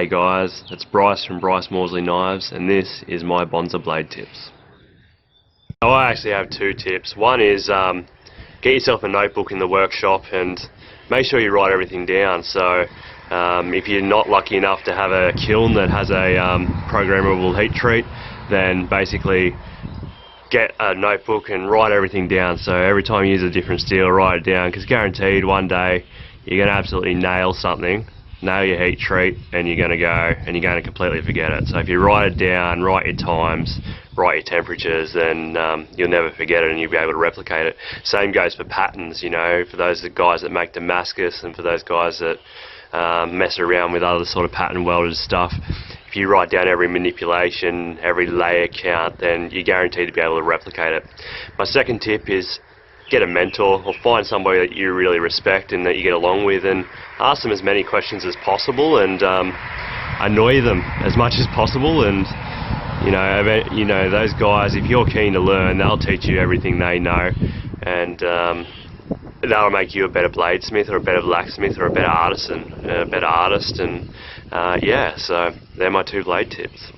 G'day guys, it's Bryce from Bryce Morsley Knives, and this is my Bonza Blade tips. I actually have two tips. One is get yourself a notebook in the workshop and make sure you write everything down. So if you're not lucky enough to have a kiln that has a programmable heat treat, then basically get a notebook and write everything down. So every time you use a different steel, write it down, because guaranteed one day you're going to absolutely nail something, nail your heat treat, and you're going to completely forget it. So if you write it down, write your times, write your temperatures, then you'll never forget it and you'll be able to replicate it. Same goes for patterns, you know, for those guys that make Damascus and for those guys that mess around with other sort of pattern welded stuff. If you write down every manipulation, every layer count, then you're guaranteed to be able to replicate it. My second tip is get a mentor or find somebody that you really respect and that you get along with, and ask them as many questions as possible and annoy them as much as possible. And you know those guys, if you're keen to learn, they'll teach you everything they know, and that'll make you a better bladesmith or a better blacksmith or a better artisan, a better artist. And yeah, so they're my two blade tips.